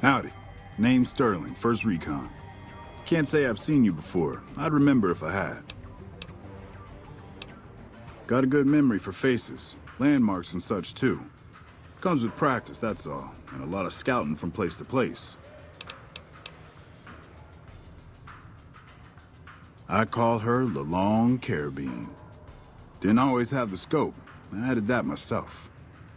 Howdy. Name's Sterling, First Recon. Can't say I've seen you before. I'd remember if I had. Got a good memory for faces, landmarks and such too. Comes with practice, that's all, and a lot of scouting from place to place. I call her the Long Carabine. Didn't always have the scope. I added that myself.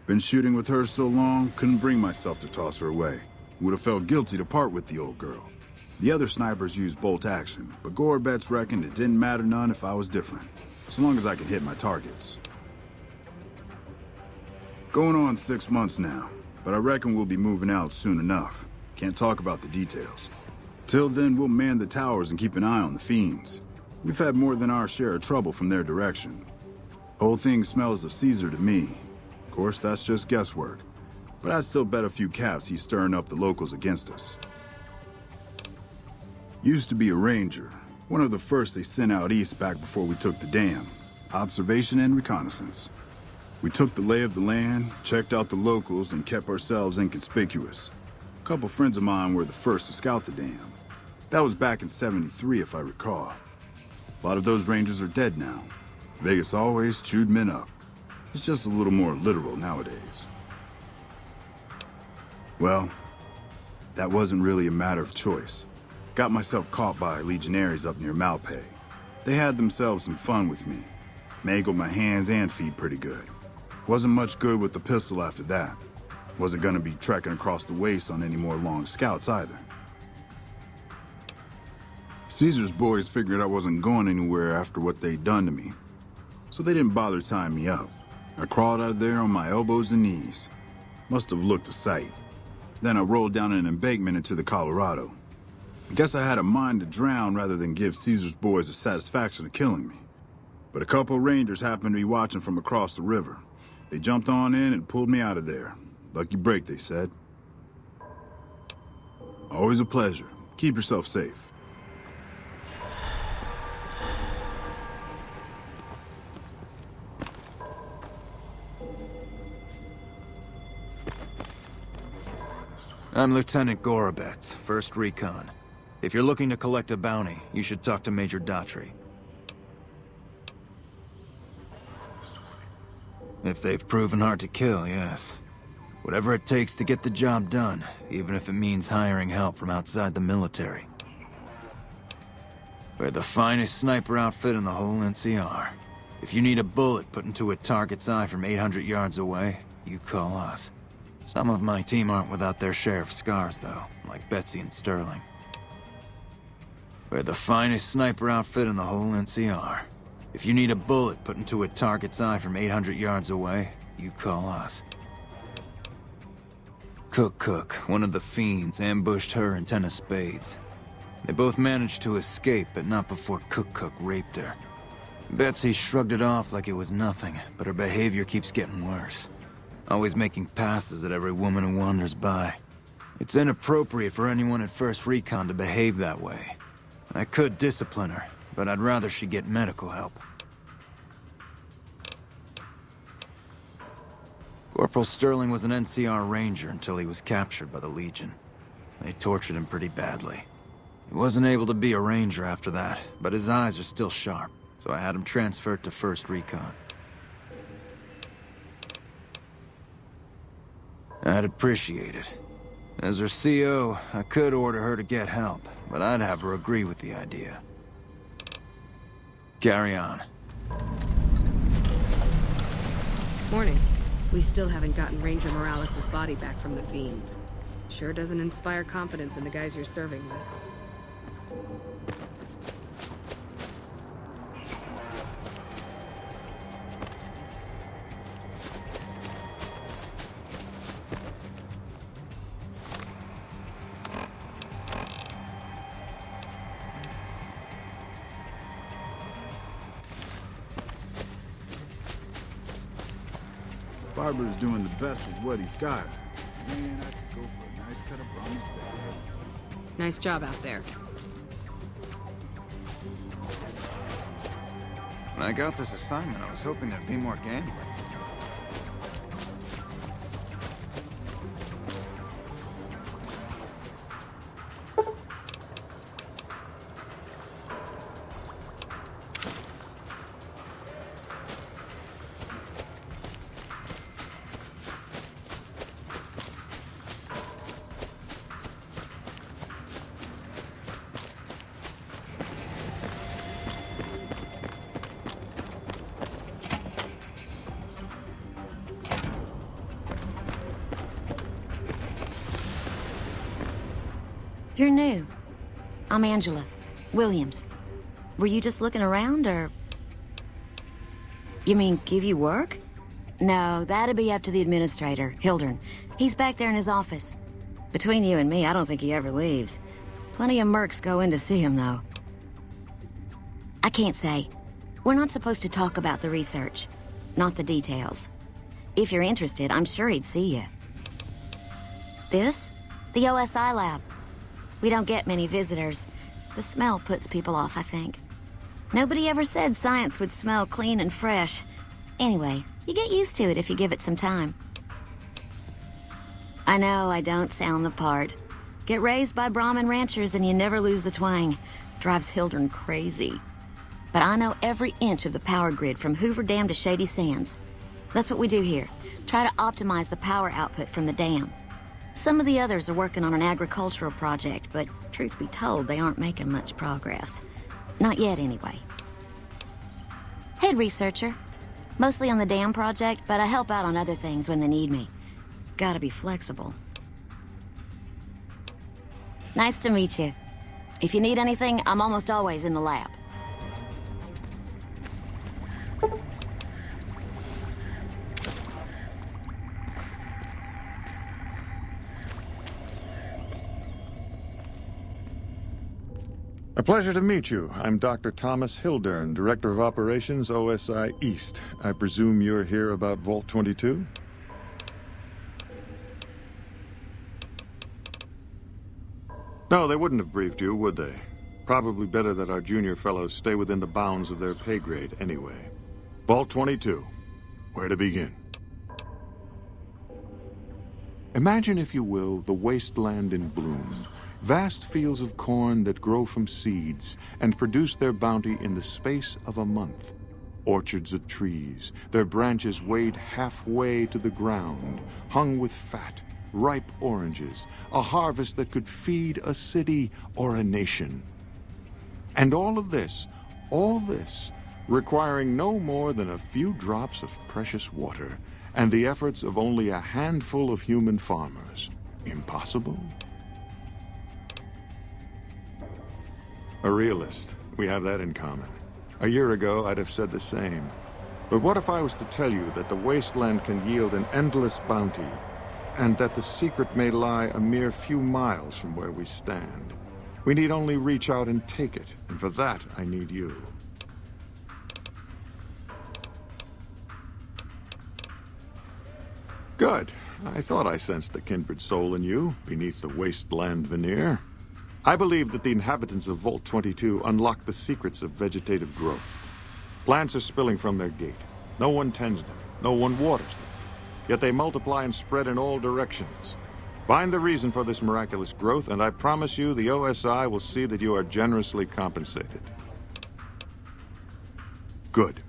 Been shooting with her so long, couldn't bring myself to toss her away. Would have felt guilty to part with the old girl. The other snipers used bolt action, but Gorbets reckoned it didn't matter none if I was different, so long as I could hit my targets. Going on 6 months now, but I reckon we'll be moving out soon enough. Can't talk about the details. Till then, we'll man the towers and keep an eye on the fiends. We've had more than our share of trouble from their direction. Whole thing smells of Caesar to me. Of course, that's just guesswork. But I'd still bet a few caps he's stirring up the locals against us. Used to be a ranger. One of the first they sent out east back before we took the dam. Observation and reconnaissance. We took the lay of the land, checked out the locals, and kept ourselves inconspicuous. A couple friends of mine were the first to scout the dam. That was back in '73, if I recall. A lot of those rangers are dead now. Vegas always chewed men up. It's just a little more literal nowadays. Well, that wasn't really a matter of choice. Got myself caught by legionaries up near Malpay. They had themselves some fun with me. Mangled my hands and feet pretty good. Wasn't much good with the pistol after that. Wasn't gonna be trekking across the waste on any more long scouts either. Caesar's boys figured I wasn't going anywhere after what they'd done to me, so they didn't bother tying me up. I crawled out of there on my elbows and knees. Must have looked a sight. Then I rolled down an embankment into the Colorado. I guess I had a mind to drown rather than give Caesar's boys the satisfaction of killing me. But a couple rangers happened to be watching from across the river. They jumped on in and pulled me out of there. Lucky break, they said. Always a pleasure. Keep yourself safe. I'm Lieutenant Gorbets, 1st Recon. If you're looking to collect a bounty, you should talk to Major Daughtry. If they've proven hard to kill, yes. Whatever it takes to get the job done, even if it means hiring help from outside the military. We're the finest sniper outfit in the whole NCR. If you need a bullet put into a target's eye from 800 yards away, you call us. Some of my team aren't without their share of scars, though, like Betsy and Sterling. We're the finest sniper outfit in the whole NCR. If you need a bullet put into a target's eye from 800 yards away, you call us. Cook, one of the fiends, ambushed her and 10 of spades. They both managed to escape, but not before Cook raped her. Betsy shrugged it off like it was nothing, but her behavior keeps getting worse. Always making passes at every woman who wanders by. It's inappropriate for anyone at 1st Recon to behave that way. I could discipline her, but I'd rather she get medical help. Corporal Sterling was an NCR Ranger until he was captured by the Legion. They tortured him pretty badly. He wasn't able to be a Ranger after that, but his eyes are still sharp, so I had him transferred to 1st Recon. I'd appreciate it. As her CO, I could order her to get help, but I'd have her agree with the idea. Carry on. Morning. We still haven't gotten Ranger Morales' body back from the fiends. Sure doesn't inspire confidence in the guys you're serving with. Barber's doing the best with what he's got. Man, I could go for a nice cut of bronze steak. Nice job out there. When I got this assignment, I was hoping there'd be more gambling. You're new. I'm Angela Williams. Were you just looking around, or... You mean give you work? No, that'd be up to the administrator, Hildern. He's back there in his office. Between you and me, I don't think he ever leaves. Plenty of mercs go in to see him, though. I can't say. We're not supposed to talk about the research, not the details. If you're interested, I'm sure he'd see you. This? The OSI lab. We don't get many visitors. The smell puts people off, I think. Nobody ever said science would smell clean and fresh. Anyway, you get used to it if you give it some time. I know I don't sound the part. Get raised by Brahmin ranchers and you never lose the twang. Drives Hildern crazy. But I know every inch of the power grid from Hoover Dam to Shady Sands. That's what we do here. Try to optimize the power output from the dam. Some of the others are working on an agricultural project, but truth be told, they aren't making much progress. Not yet, anyway. Head researcher. Mostly on the dam project, but I help out on other things when they need me. Gotta be flexible. Nice to meet you. If you need anything, I'm almost always in the lab. A pleasure to meet you. I'm Dr. Thomas Hildern, Director of Operations, OSI East. I presume you're here about Vault 22? No, they wouldn't have briefed you, would they? Probably better that our junior fellows stay within the bounds of their pay grade anyway. Vault 22. Where to begin? Imagine, if you will, the wasteland in bloom. Vast fields of corn that grow from seeds and produce their bounty in the space of a month. Orchards of trees, their branches weighed halfway to the ground, hung with fat, ripe oranges, a harvest that could feed a city or a nation. And all this, requiring no more than a few drops of precious water and the efforts of only a handful of human farmers. Impossible? A realist. We have that in common. A year ago, I'd have said the same. But what if I was to tell you that the wasteland can yield an endless bounty, and that the secret may lie a mere few miles from where we stand? We need only reach out and take it, and for that, I need you. Good. I thought I sensed the kindred soul in you, beneath the wasteland veneer. I believe that the inhabitants of Vault 22 unlock the secrets of vegetative growth. Plants are spilling from their gate. No one tends them. No one waters them. Yet they multiply and spread in all directions. Find the reason for this miraculous growth, and I promise you the OSI will see that you are generously compensated. Good.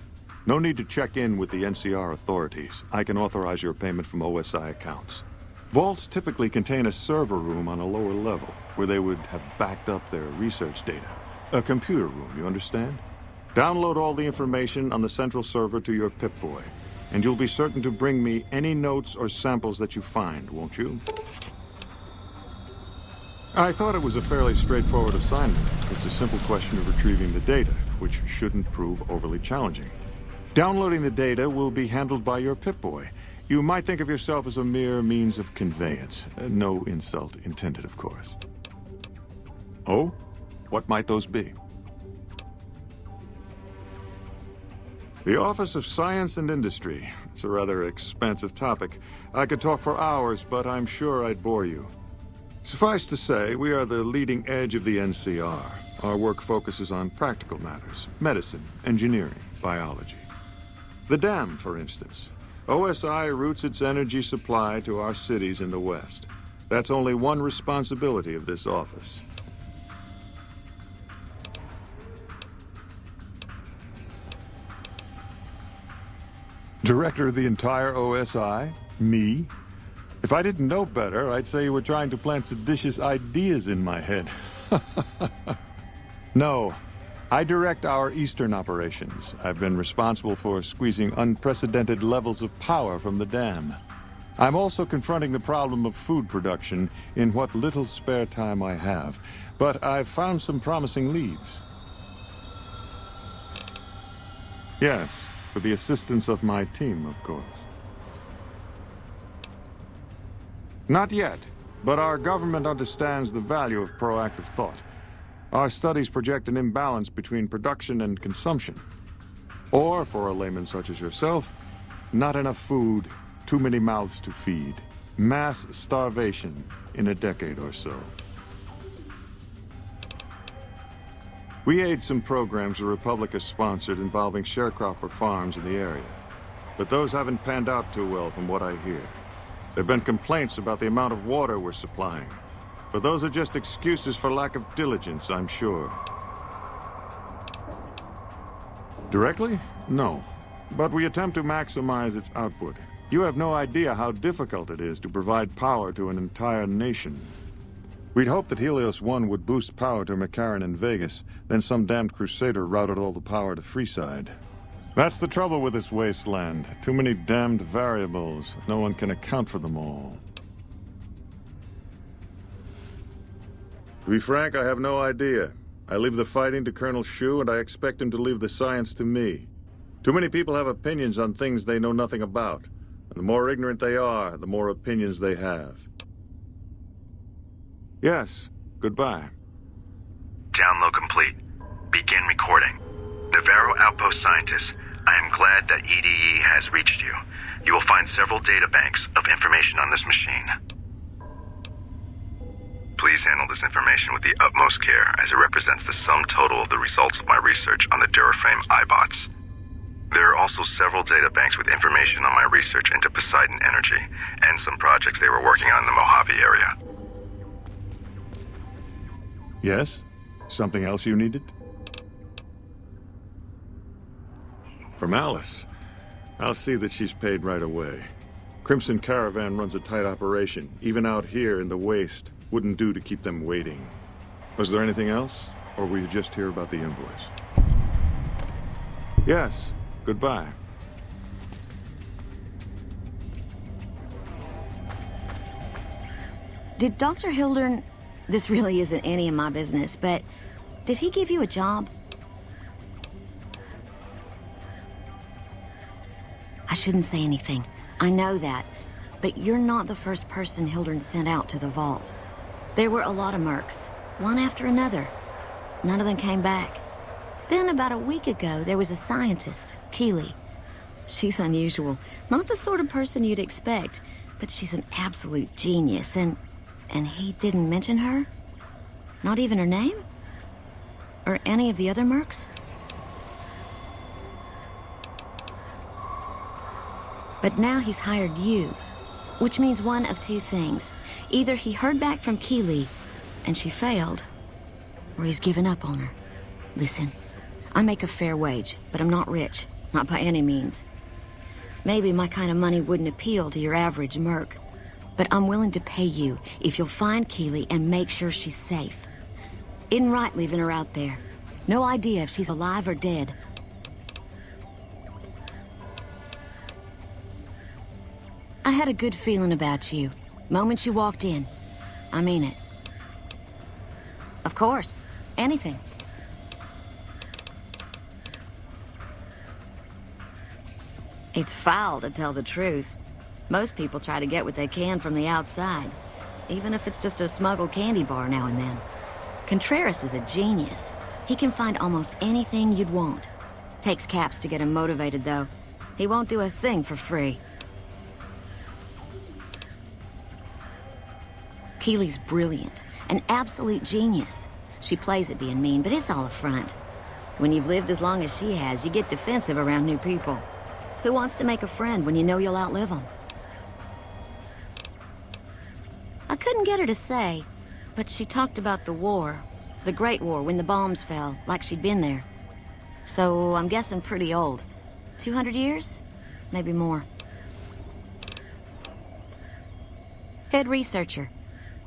No need to check in with the NCR authorities. I can authorize your payment from OSI accounts. Vaults typically contain a server room on a lower level, where they would have backed up their research data. A computer room, you understand? Download all the information on the central server to your Pip-Boy, and you'll be certain to bring me any notes or samples that you find, won't you? I thought it was a fairly straightforward assignment. It's a simple question of retrieving the data, which shouldn't prove overly challenging. Downloading the data will be handled by your Pip-Boy. You might think of yourself as a mere means of conveyance. No insult intended, of course. Oh? What might those be? The Office of Science and Industry. It's a rather expansive topic. I could talk for hours, but I'm sure I'd bore you. Suffice to say, we are the leading edge of the NCR. Our work focuses on practical matters: medicine, engineering, biology. The dam, for instance. OSI routes its energy supply to our cities in the West. That's only one responsibility of this office. Director of the entire OSI? Me? If I didn't know better, I'd say you were trying to plant seditious ideas in my head. No. I direct our eastern operations. I've been responsible for squeezing unprecedented levels of power from the dam. I'm also confronting the problem of food production in what little spare time I have, but I've found some promising leads. Yes, with the assistance of my team, of course. Not yet, but our government understands the value of proactive thought. Our studies project an imbalance between production and consumption. Or, for a layman such as yourself, not enough food, too many mouths to feed. Mass starvation in a decade or so. We aid some programs the Republic has sponsored involving sharecropper farms in the area. But those haven't panned out too well from what I hear. There have been complaints about the amount of water we're supplying. But those are just excuses for lack of diligence, I'm sure. Directly? No. But we attempt to maximize its output. You have no idea how difficult it is to provide power to an entire nation. We'd hoped that Helios 1 would boost power to McCarran and Vegas, then some damned crusader routed all the power to Freeside. That's the trouble with this wasteland. Too many damned variables. No one can account for them all. To be frank, I have no idea. I leave the fighting to Colonel Shu, and I expect him to leave the science to me. Too many people have opinions on things they know nothing about. And the more ignorant they are, the more opinions they have. Yes, goodbye. Download complete. Begin recording. Navarro Outpost Scientist, I am glad that EDE has reached you. You will find several databanks of information on this machine. Please handle this information with the utmost care, as it represents the sum total of the results of my research on the Duraframe iBots. There are also several databanks with information on my research into Poseidon Energy, and some projects they were working on in the Mojave area. Yes? Something else you needed? From Alice. I'll see that she's paid right away. Crimson Caravan runs a tight operation. Even out here in the waste, wouldn't do to keep them waiting. Was there anything else? Or were you just here about the invoice? Yes. Goodbye. Did Dr. Hildern... This really isn't any of my business, but did he give you a job? I shouldn't say anything. I know that. But you're not the first person Hildern sent out to the vault. There were a lot of mercs, one after another. None of them came back. Then about a week ago, there was a scientist, Keeley. She's unusual. Not the sort of person you'd expect, but she's an absolute genius, and he didn't mention her? Not even her name? Or any of the other mercs? But now he's hired you, which means one of two things. Either he heard back from Keeley, and she failed, or he's given up on her. Listen, I make a fair wage, but I'm not rich. Not by any means. Maybe my kind of money wouldn't appeal to your average merc. But I'm willing to pay you if you'll find Keeley and make sure she's safe. Isn't right leaving her out there. No idea if she's alive or dead. I had a good feeling about you. Moment you walked in. I mean it. Of course. Anything. It's foul to tell the truth. Most people try to get what they can from the outside, even if it's just a smuggled candy bar now and then. Contreras is a genius. He can find almost anything you'd want. Takes caps to get him motivated, though. He won't do a thing for free. Keeley's brilliant, an absolute genius. She plays at being mean, but it's all a front. When you've lived as long as she has, you get defensive around new people. Who wants to make a friend when you know you'll outlive them? I couldn't get her to say, but she talked about the war. The Great War, when the bombs fell, like she'd been there. So I'm guessing pretty old. 200 years? Maybe more. Head researcher.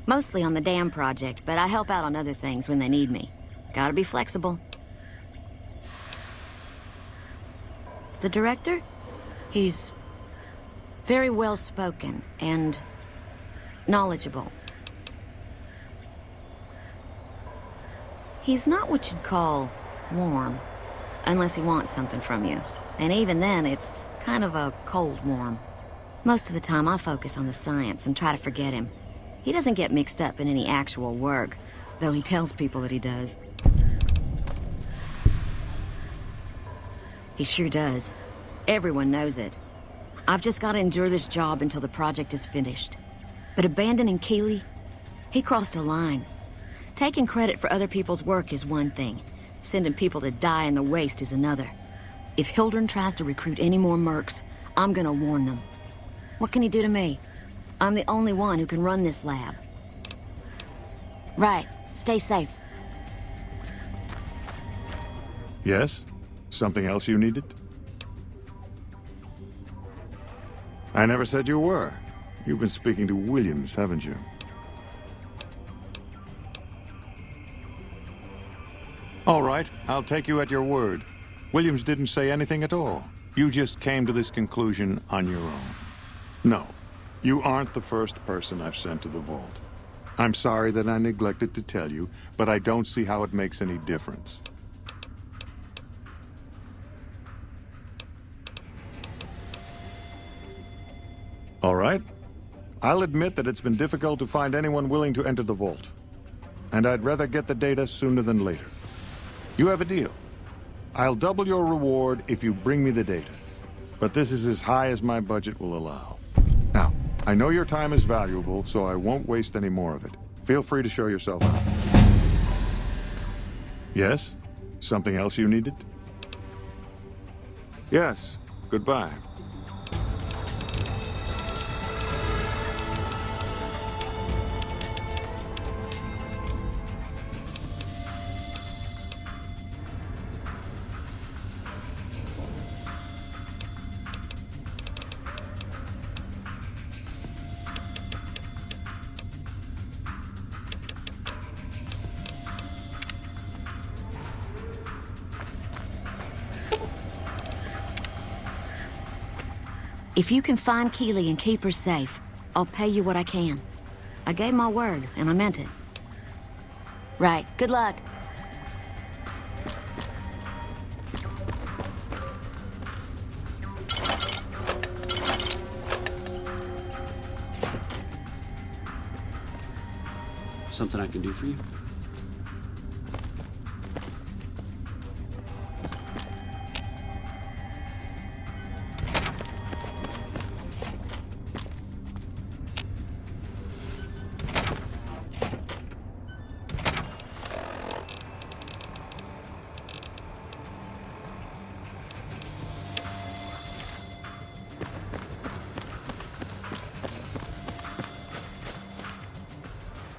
Mostly on the dam project, but I help out on other things when they need me. Gotta be flexible. The director? He's Very well spoken and knowledgeable. He's not what you'd call warm, unless he wants something from you. And even then, it's kind of a cold warm. Most of the time, I focus on the science and try to forget him. He doesn't get mixed up in any actual work, though he tells people that he does. He sure does. Everyone knows it. I've just got to endure this job until the project is finished. But abandoning Keeley, he crossed a line. Taking credit for other people's work is one thing. Sending people to die in the waste is another. If Hildren tries to recruit any more mercs, I'm gonna warn them. What can he do to me? I'm the only one who can run this lab. Right. Stay safe. Yes? Something else you needed? I never said you were. You've been speaking to Williams, haven't you? All right, I'll take you at your word. Williams didn't say anything at all. You just came to this conclusion on your own. No, you aren't the first person I've sent to the vault. I'm sorry that I neglected to tell you, but I don't see how it makes any difference. All right. I'll admit that it's been difficult to find anyone willing to enter the vault. And I'd rather get the data sooner than later. You have a deal. I'll double your reward if you bring me the data. But this is as high as my budget will allow. Now, I know your time is valuable, so I won't waste any more of it. Feel free to show yourself out. Yes? Something else you needed? Yes. Goodbye. If you can find Keeley and keep her safe, I'll pay you what I can. I gave my word, and I meant it. Right. Good luck. Something I can do for you?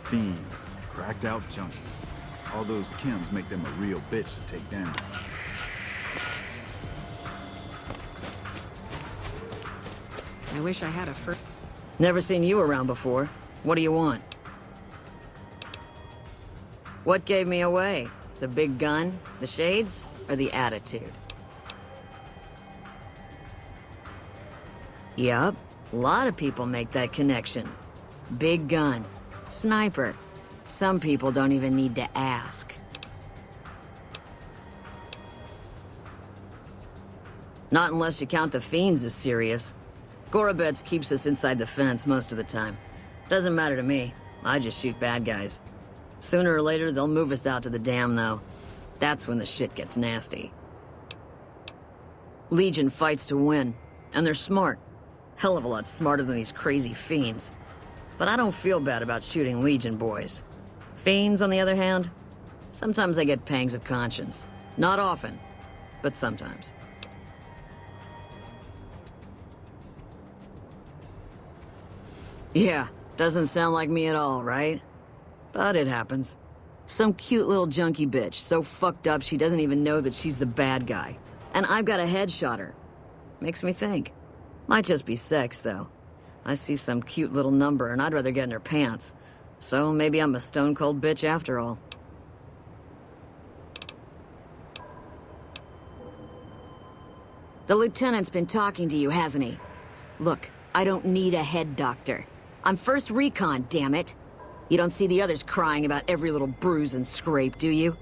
Fiends, cracked out junkies. All those chems make them a real bitch to take down. I wish I had a Never seen you around before. What do you want? What gave me away? The big gun, the shades, or the attitude? Yup, a lot of people make that connection. Big gun, sniper. Some people don't even need to ask. Not unless you count the fiends as serious. Gorobets keeps us inside the fence most of the time. Doesn't matter to me. I just shoot bad guys. Sooner or later, they'll move us out to the dam, though. That's when the shit gets nasty. Legion fights to win, and they're smart. Hell of a lot smarter than these crazy fiends. But I don't feel bad about shooting Legion boys. Fiends, on the other hand, sometimes I get pangs of conscience. Not often, but sometimes. Yeah, doesn't sound like me at all, right? But it happens. Some cute little junkie bitch, so fucked up she doesn't even know that she's the bad guy. And I've got a headshot her. Makes me think. Might just be sex, though. I see some cute little number and I'd rather get in her pants. So maybe I'm a stone-cold bitch after all. The lieutenant's been talking to you, hasn't he? Look, I don't need a head doctor. I'm first recon, damn it. You don't see the others crying about every little bruise and scrape, do you?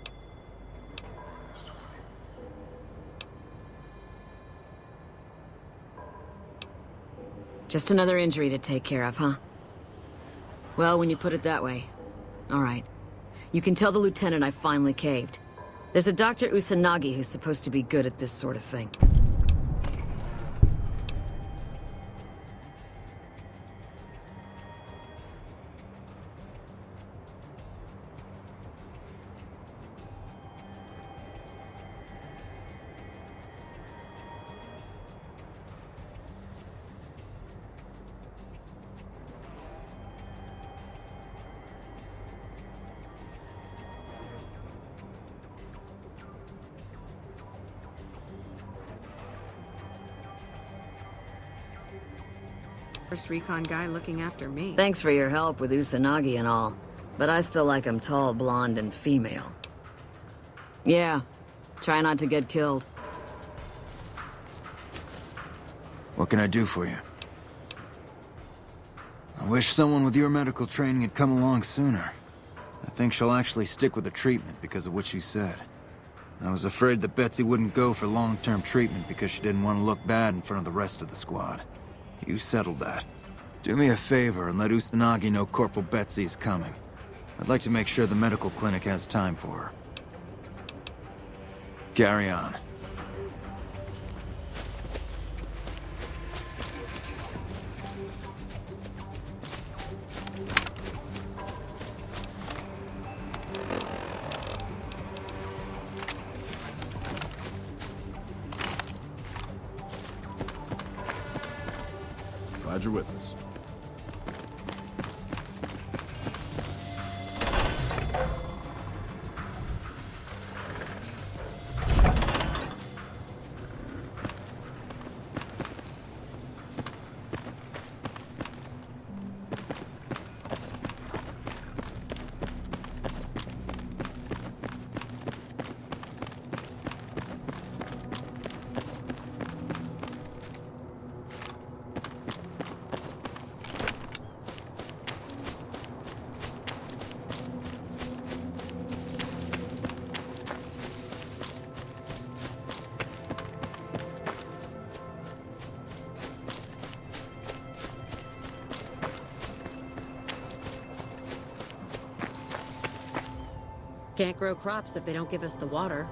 Just another injury to take care of, huh? Well, when you put it that way. All right. You can tell the lieutenant I finally caved. There's a Dr. Usanagi who's supposed to be good at this sort of thing. First recon guy looking after me. Thanks for your help with Usanagi and all, but I still like him tall, blonde, and female. Yeah, try not to get killed. What can I do for you? I wish someone with your medical training had come along sooner. I think she'll actually stick with the treatment because of what you said. I was afraid that Betsy wouldn't go for long-term treatment because she didn't want to look bad in front of the rest of the squad. You settled that. Do me a favor and let Usanagi know Corporal Betsy is coming. I'd like to make sure the medical clinic has time for her. Carry on. Glad you're with us. Can't grow crops if they don't give us the water.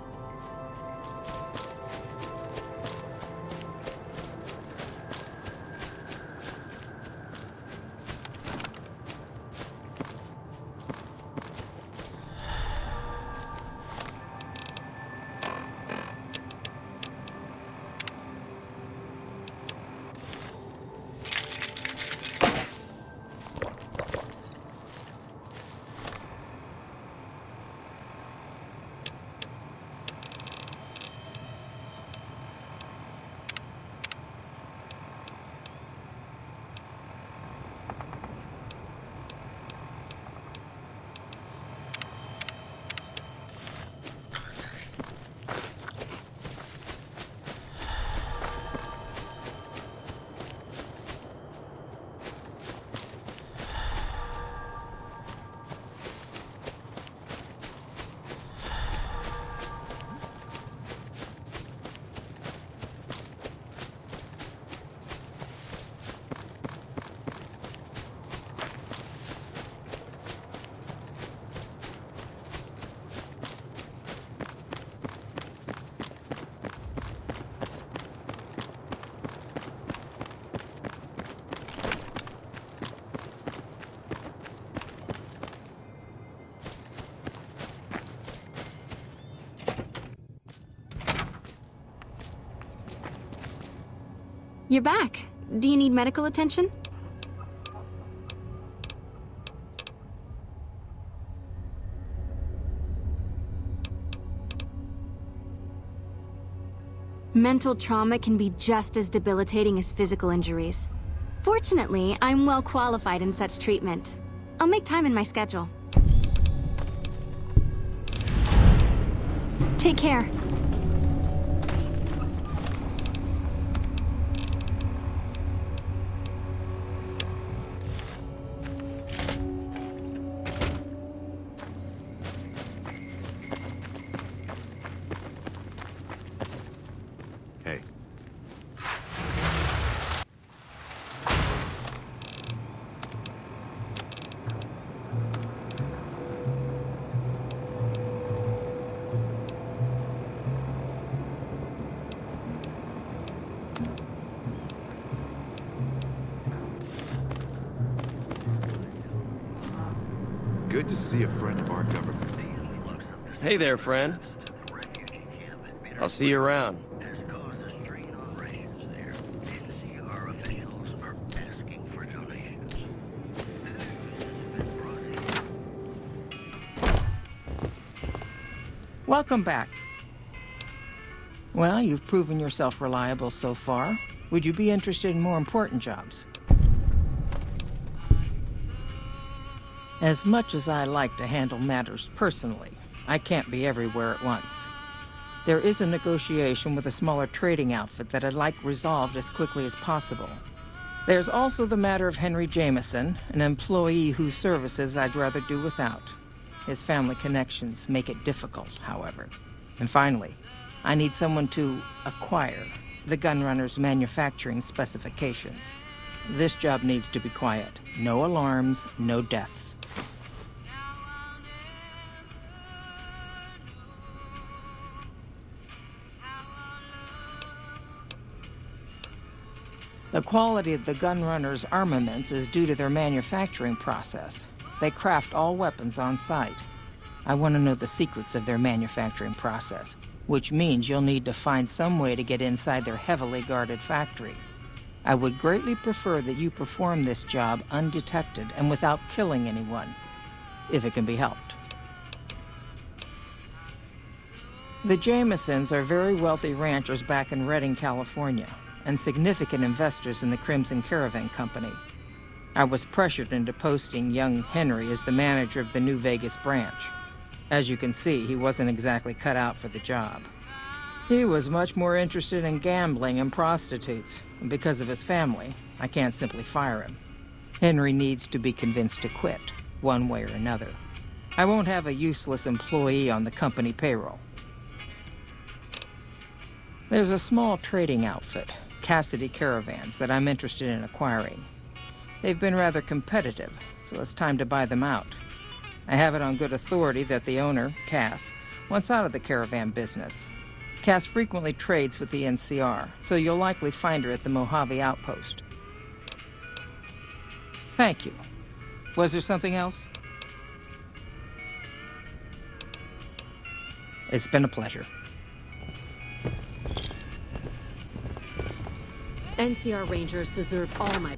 You're back. Do you need medical attention? Mental trauma can be just as debilitating as physical injuries. Fortunately, I'm well qualified in such treatment. I'll make time in my schedule. Take care. Good to see a friend of our government. Hey there, friend. I'll see you around. Welcome back. Well, you've proven yourself reliable so far. Would you be interested in more important jobs? As much as I like to handle matters personally, I can't be everywhere at once. There is a negotiation with a smaller trading outfit that I'd like resolved as quickly as possible. There's also the matter of Henry Jameson, an employee whose services I'd rather do without. His family connections make it difficult, however. And finally, I need someone to acquire the Gunrunner's manufacturing specifications. This job needs to be quiet. No alarms, no deaths. The quality of the Gunrunner's armaments is due to their manufacturing process. They craft all weapons on site. I want to know the secrets of their manufacturing process, which means you'll need to find some way to get inside their heavily guarded factory. I would greatly prefer that you perform this job undetected and without killing anyone, if it can be helped. The Jamesons are very wealthy ranchers back in Redding, California, and significant investors in the Crimson Caravan Company. I was pressured into posting young Henry as the manager of the New Vegas branch. As you can see, he wasn't exactly cut out for the job. He was much more interested in gambling and prostitutes, and because of his family, I can't simply fire him. Henry needs to be convinced to quit, one way or another. I won't have a useless employee on the company payroll. There's a small trading outfit, Cassidy Caravans, that I'm interested in acquiring. They've been rather competitive, so it's time to buy them out. I have it on good authority that the owner, Cass, wants out of the caravan business. Cass frequently trades with the NCR, so you'll likely find her at the Mojave Outpost. Thank you. Was there something else? It's been a pleasure. NCR Rangers deserve all my...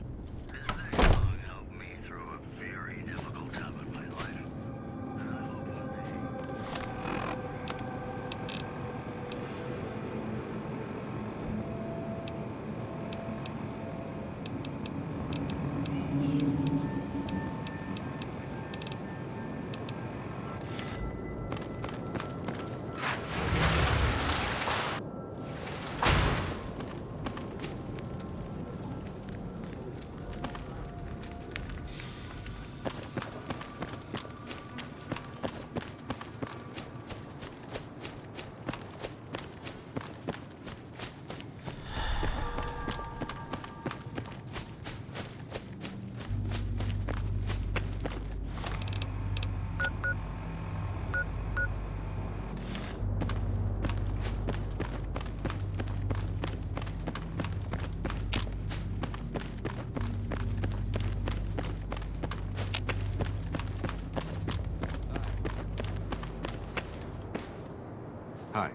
Hi.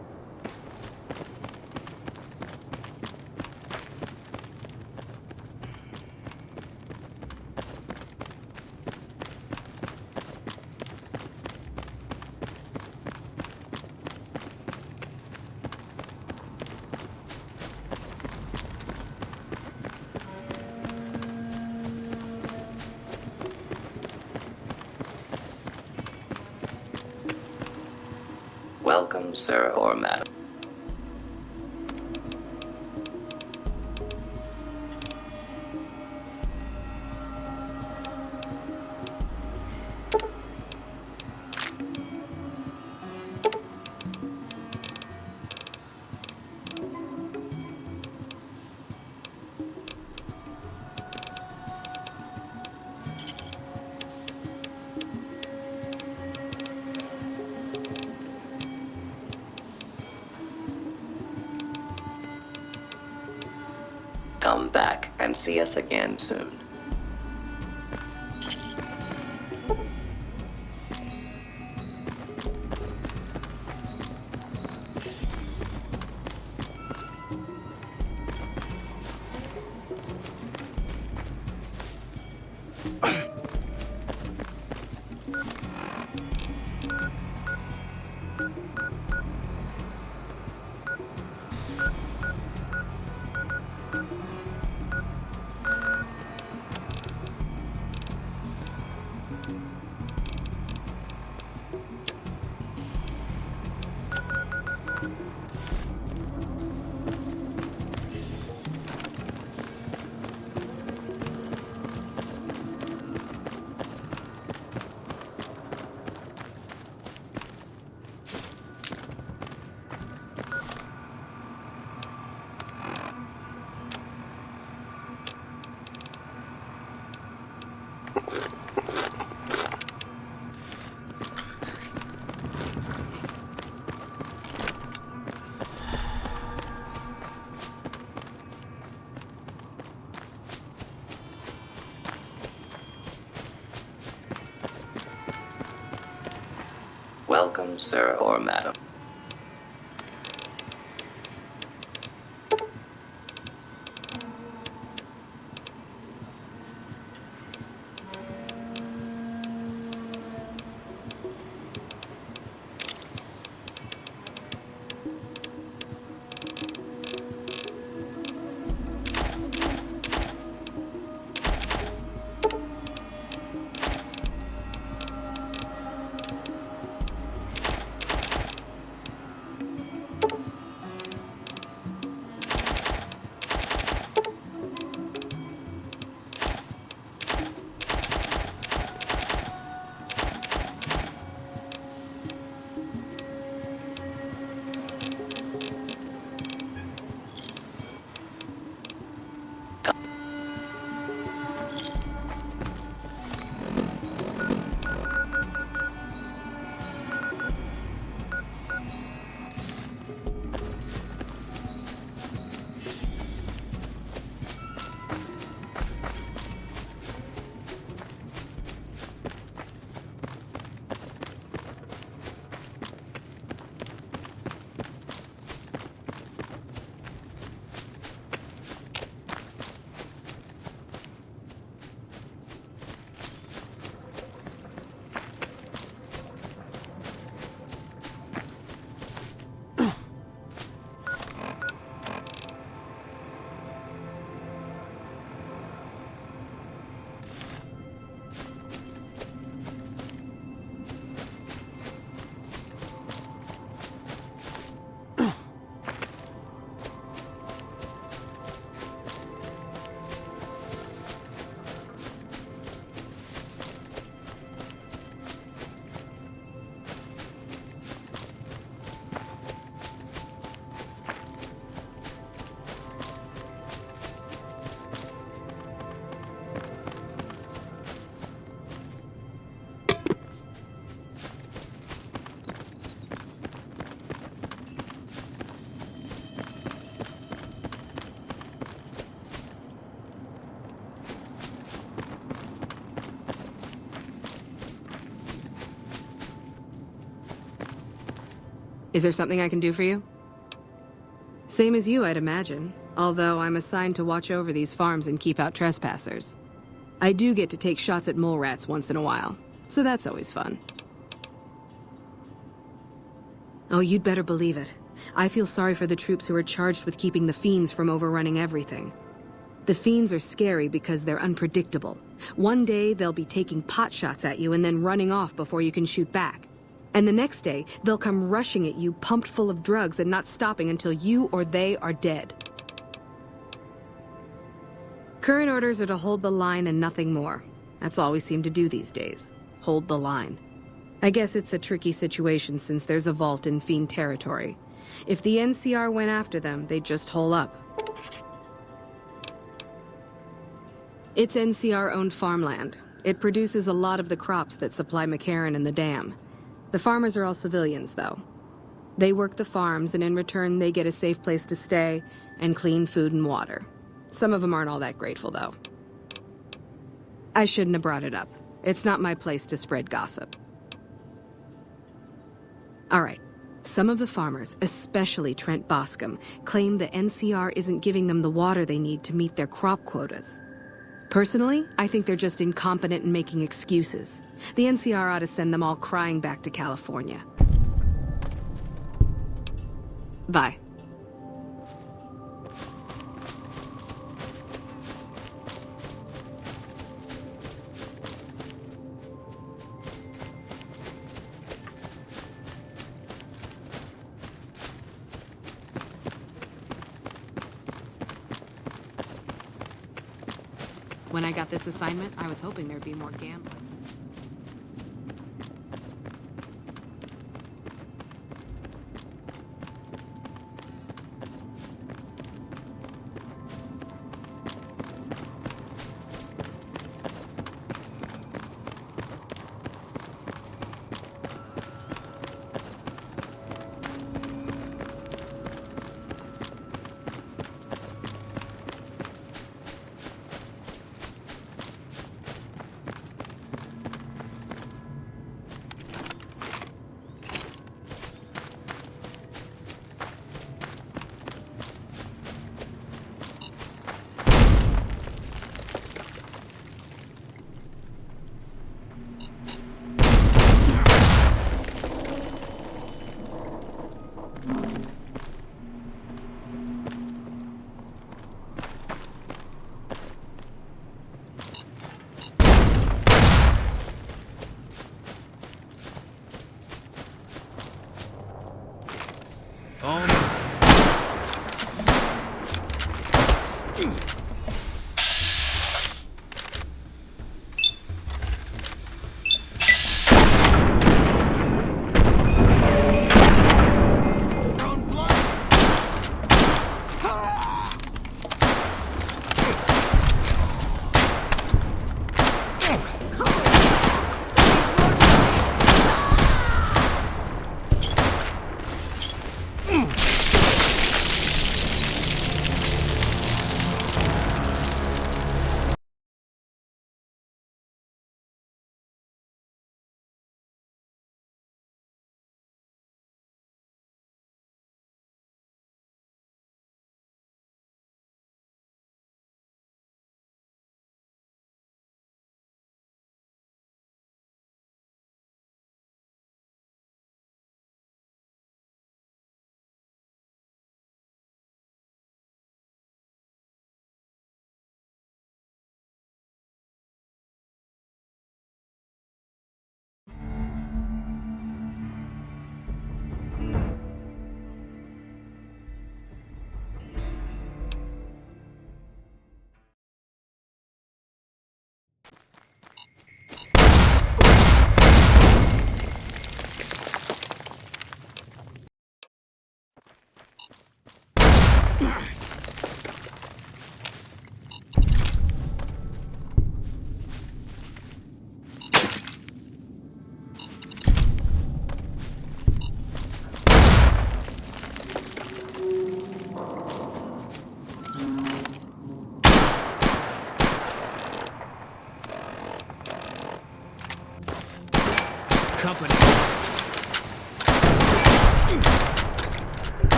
Welcome, sir or madam. Come back and see us again soon. sir or madam. Is there something I can do for you? Same as you, I'd imagine. Although I'm assigned to watch over these farms and keep out trespassers. I do get to take shots at mole rats once in a while, so that's always fun. Oh, you'd better believe it. I feel sorry for the troops who are charged with keeping the Fiends from overrunning everything. The Fiends are scary because they're unpredictable. One day, they'll be taking pot shots at you and then running off before you can shoot back. And the next day, they'll come rushing at you pumped full of drugs and not stopping until you or they are dead. Current orders are to hold the line and nothing more. That's all we seem to do these days. Hold the line. I guess it's a tricky situation since there's a vault in Fiend territory. If the NCR went after them, they'd just hole up. It's NCR-owned farmland. It produces a lot of the crops that supply McCarran and the dam. The farmers are all civilians, though. They work the farms, and in return, they get a safe place to stay and clean food and water. Some of them aren't all that grateful, though. I shouldn't have brought it up. It's not my place to spread gossip. All right. Some of the farmers, especially Trent Boscom, claim the NCR isn't giving them the water they need to meet their crop quotas. Personally, I think they're just incompetent and making excuses. The NCR ought to send them all crying back to California. Bye. When I got this assignment, I was hoping there'd be more gambling.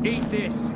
Eat this.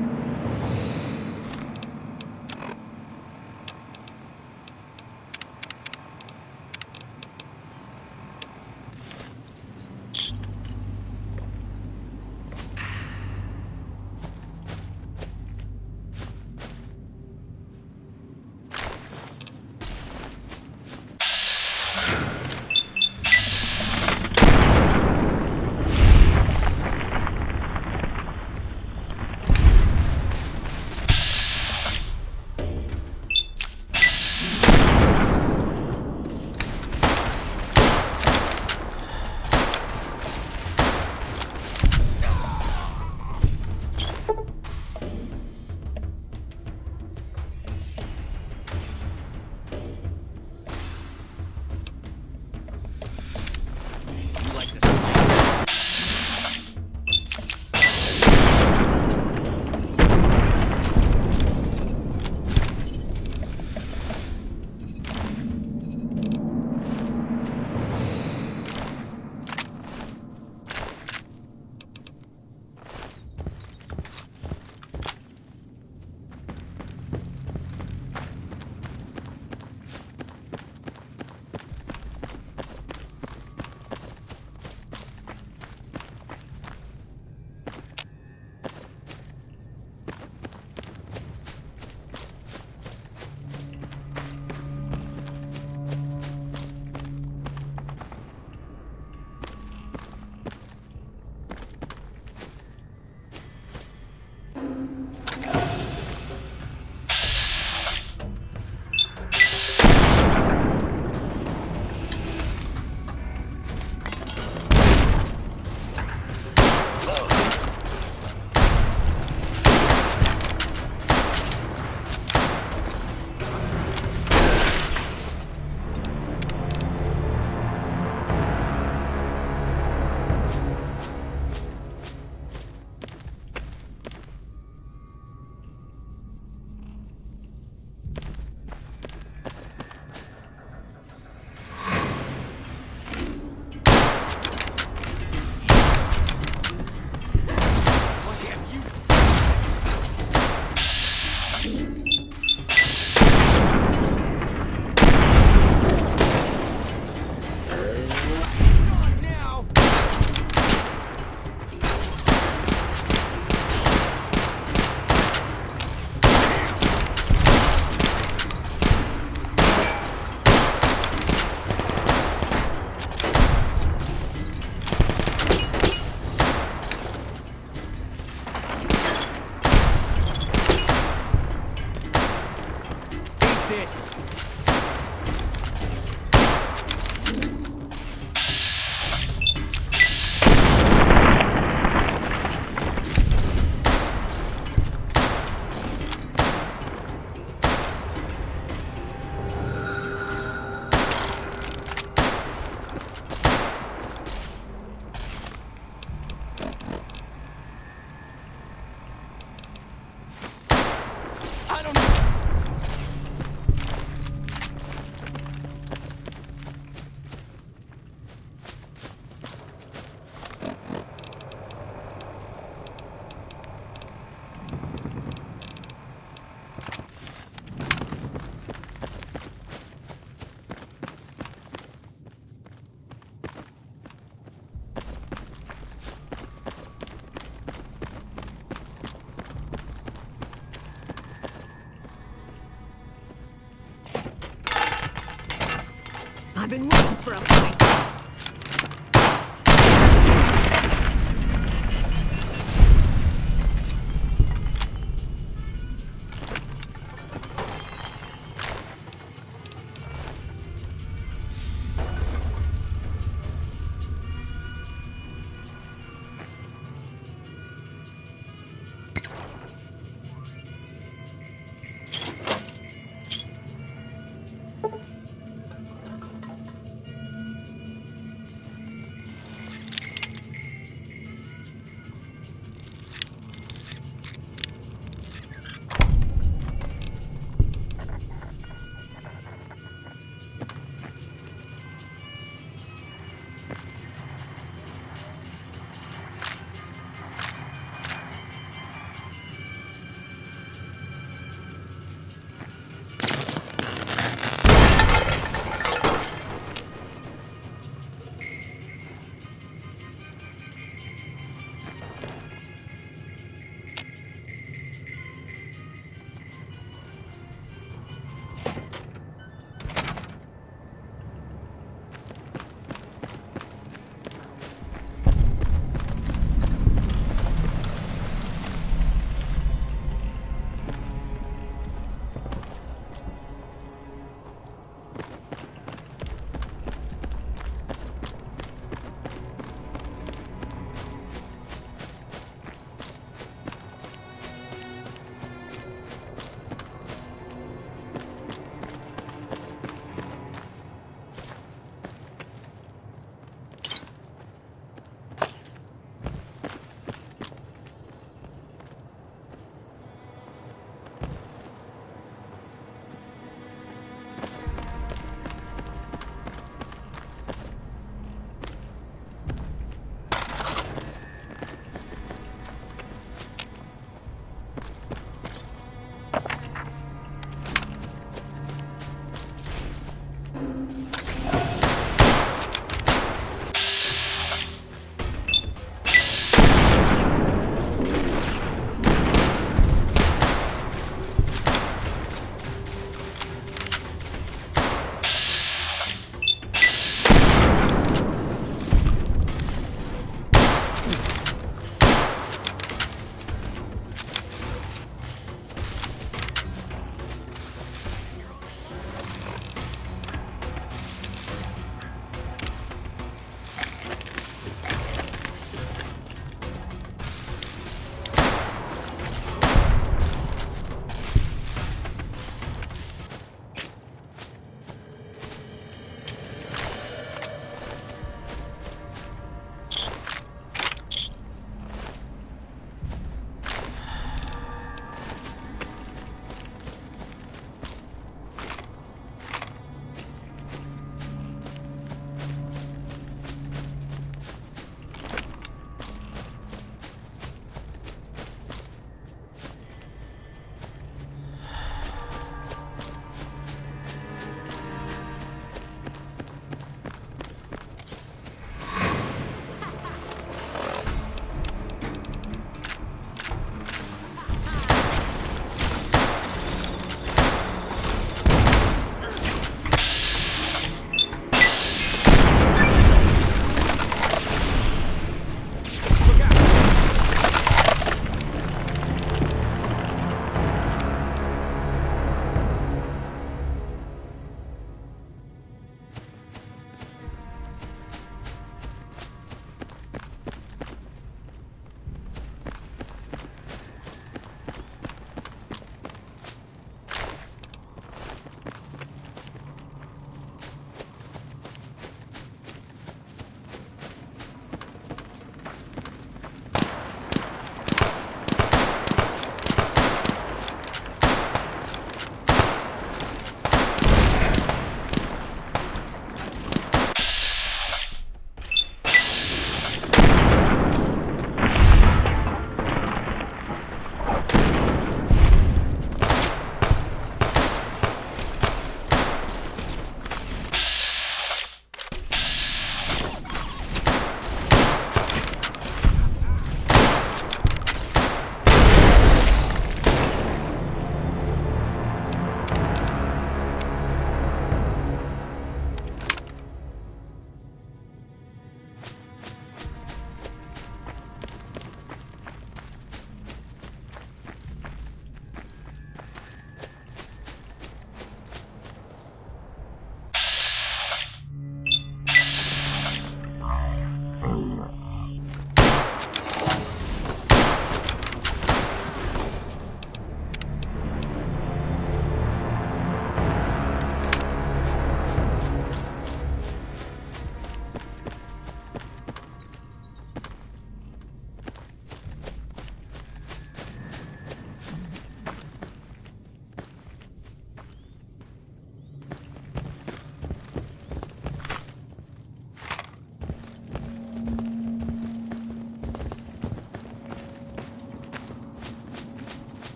I've been waiting for a fight.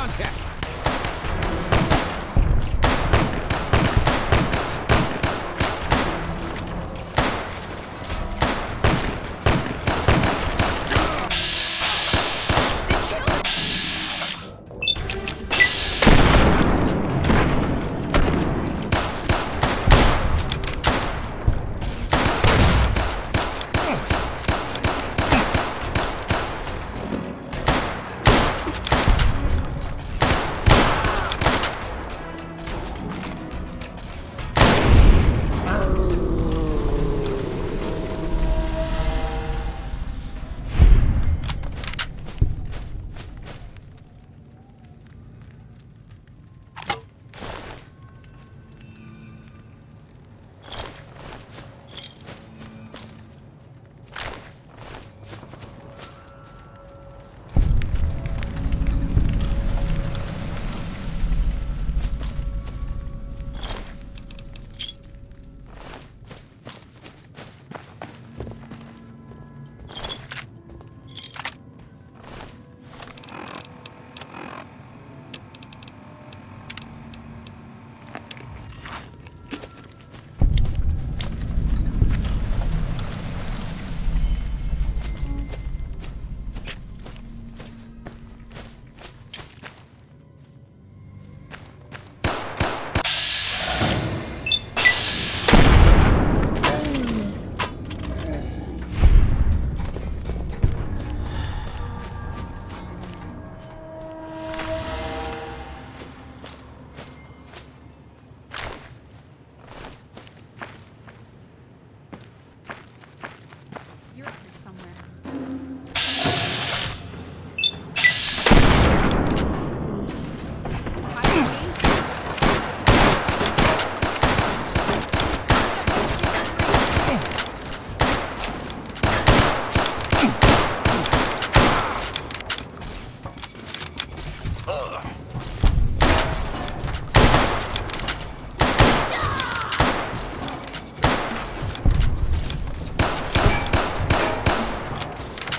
contact!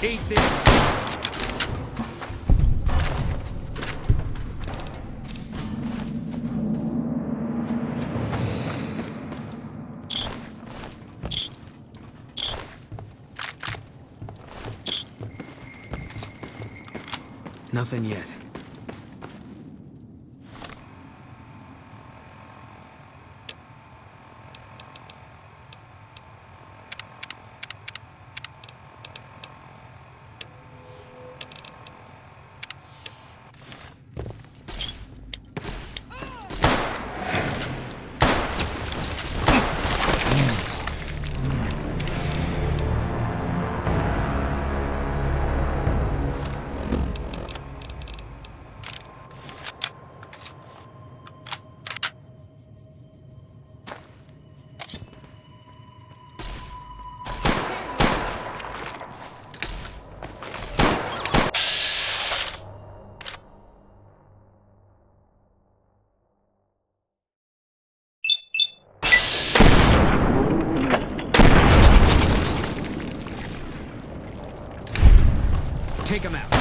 Eat this! Nothing yet. Take him out.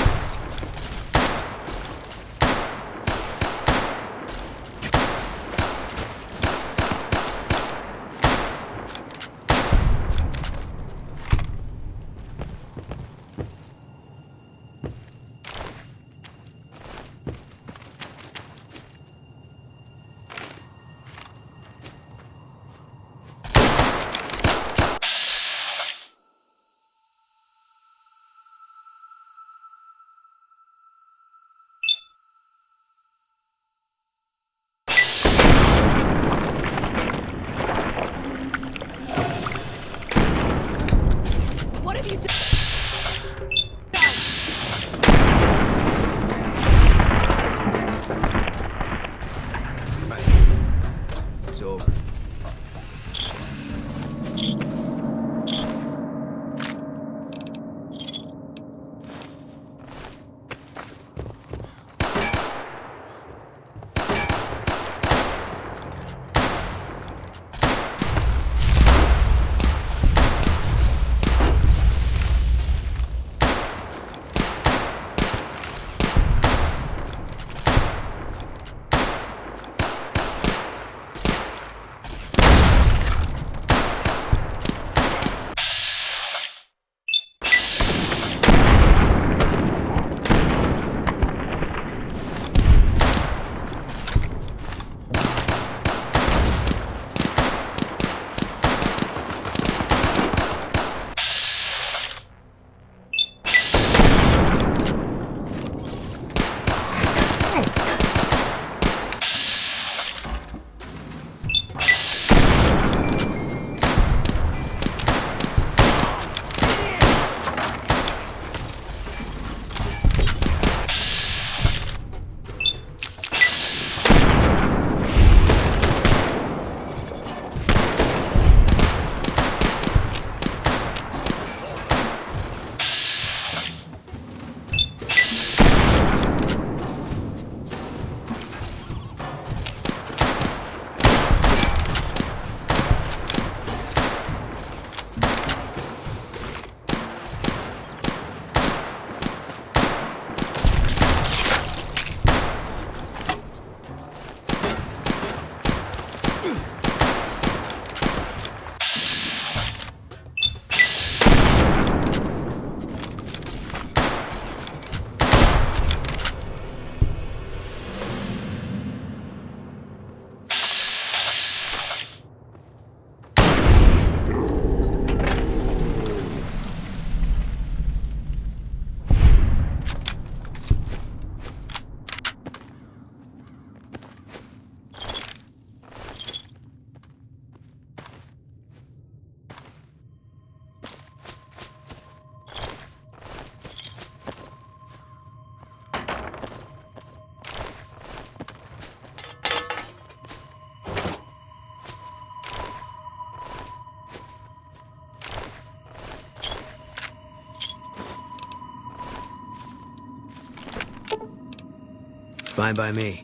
Fine by me.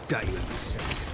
Got you ever since.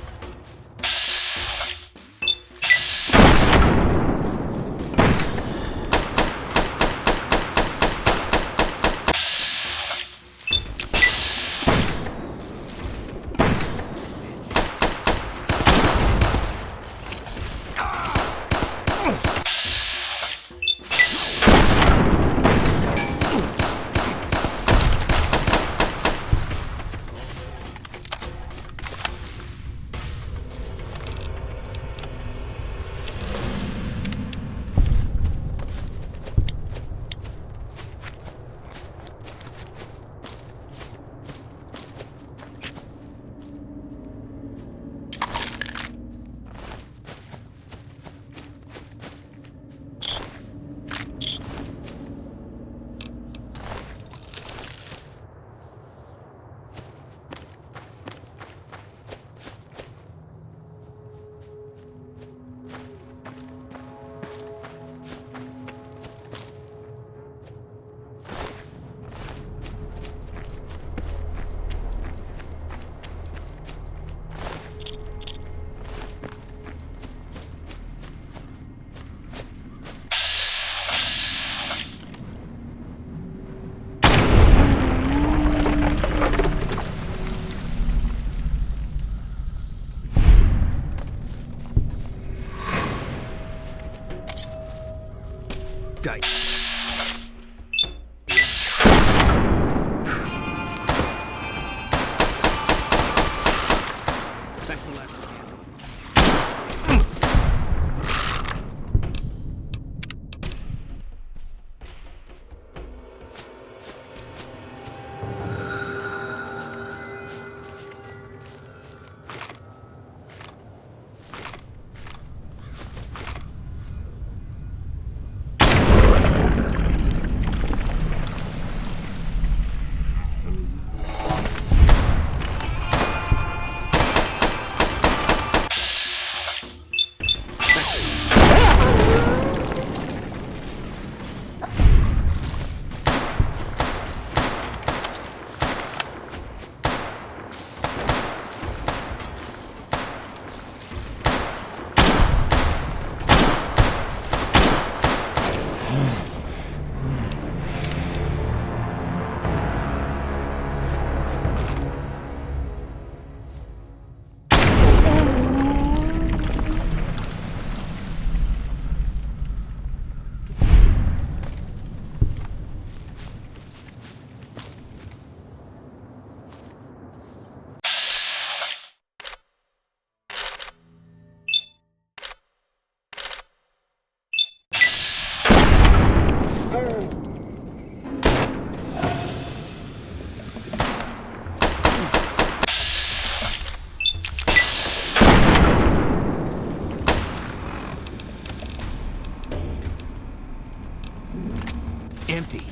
Empty.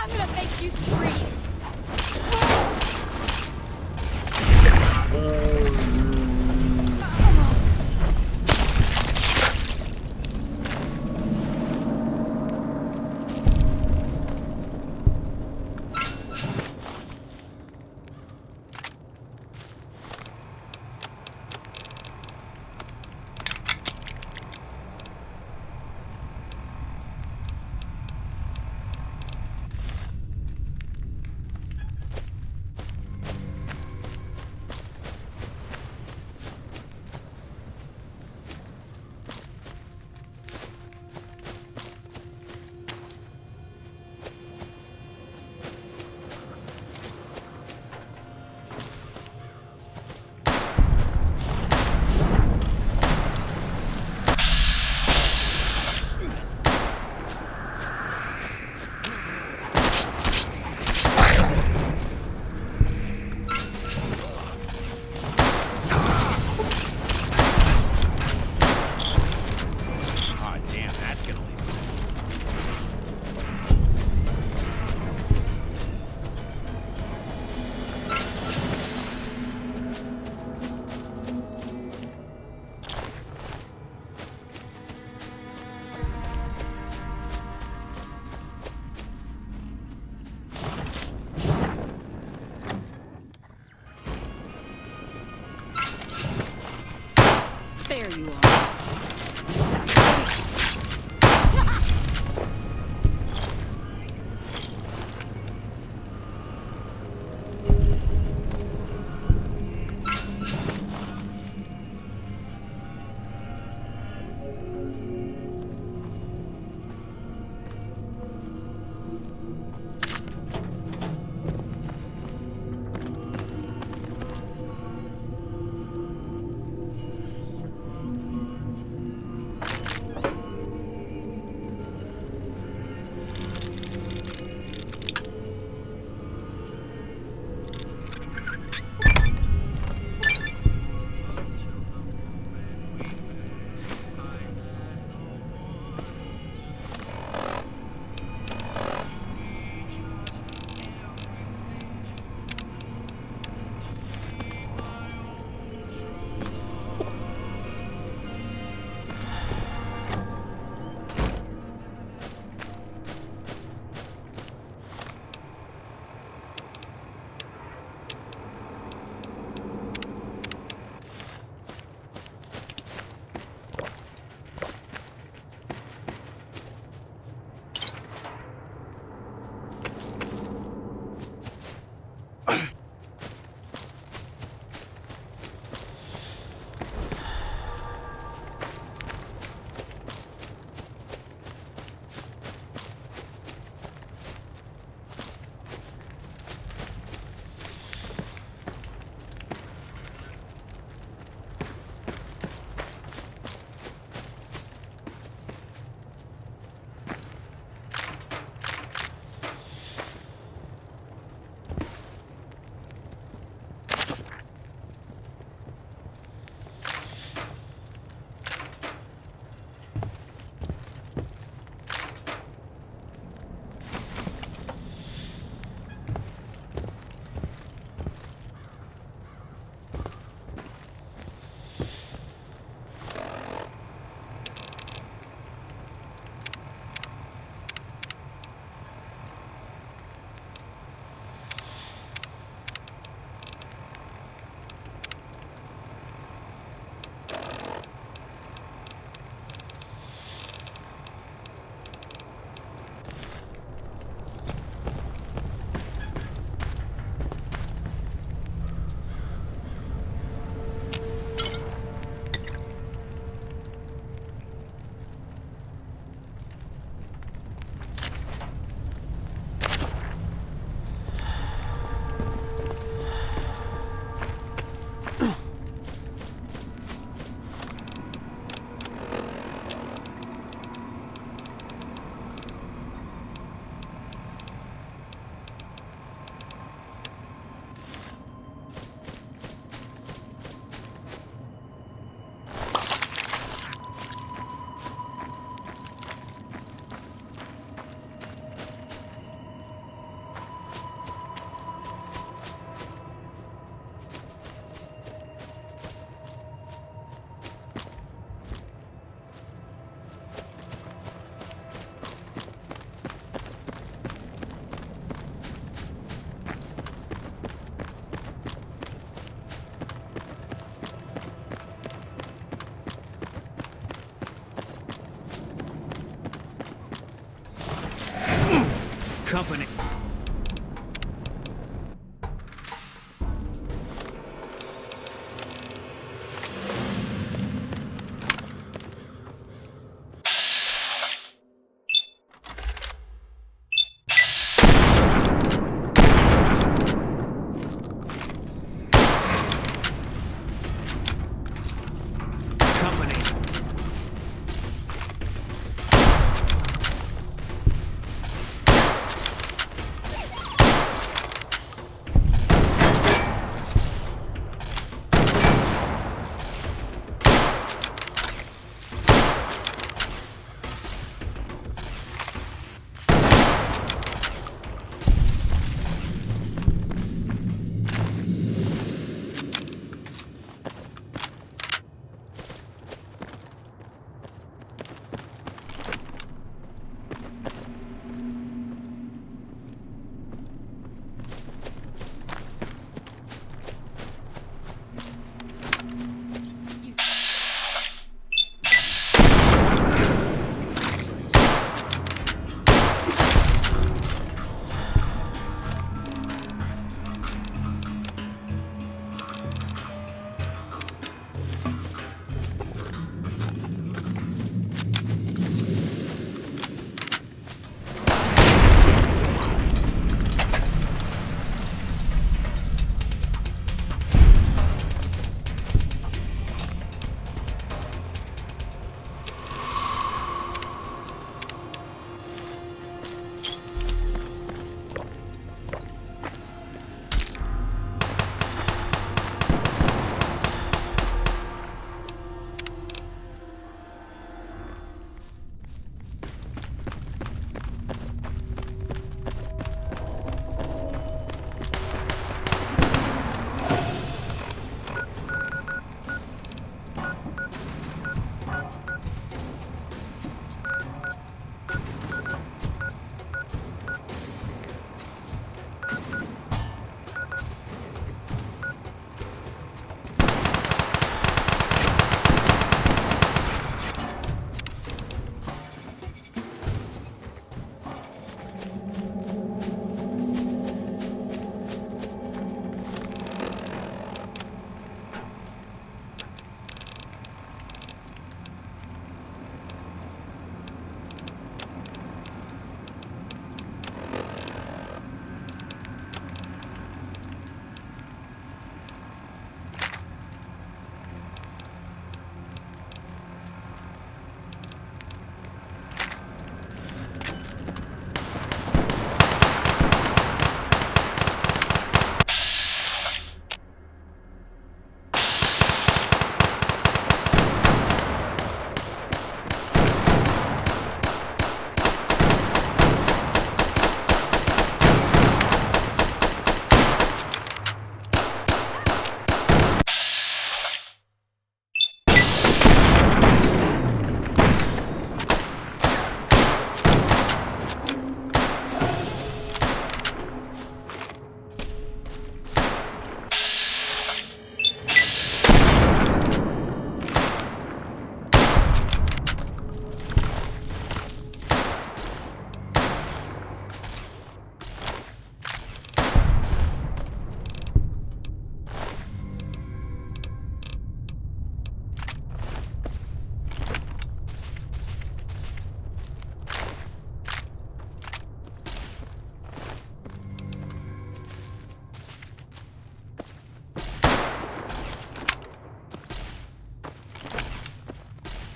I'm gonna make you scream! There you are.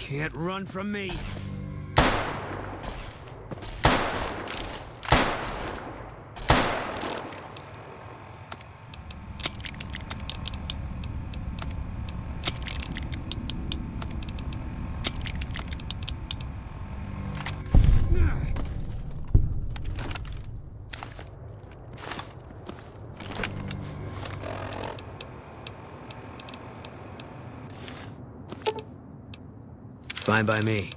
can't run from me. Fine by me.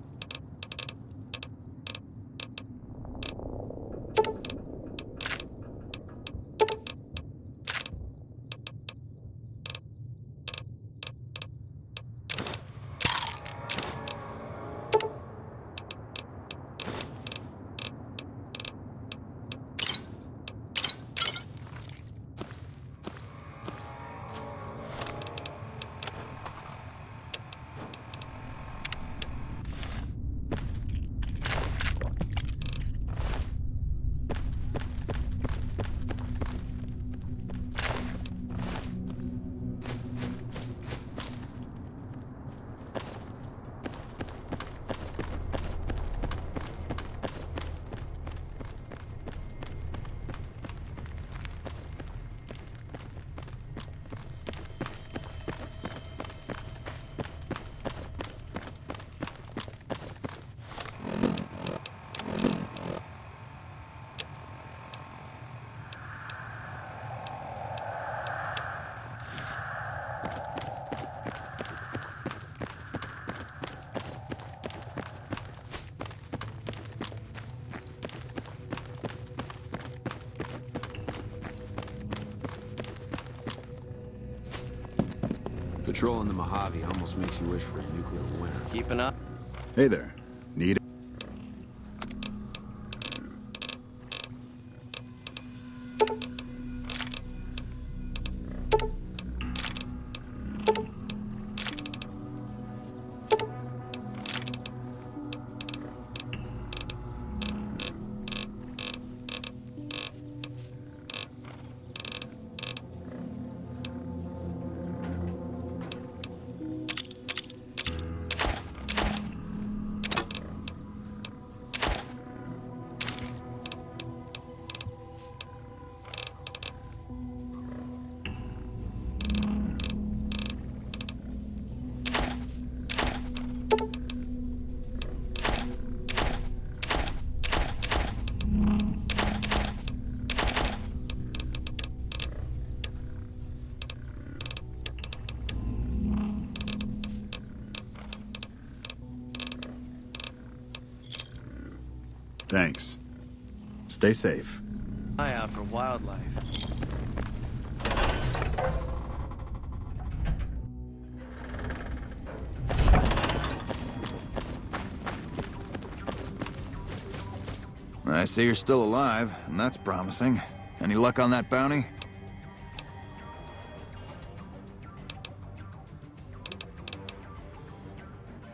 Patrolling the Mojave almost makes you wish for a nuclear winter. Keeping up? Hey there. Need it? Thanks. Stay safe. Eye out for wildlife. I see you're still alive, and that's promising. Any luck on that bounty?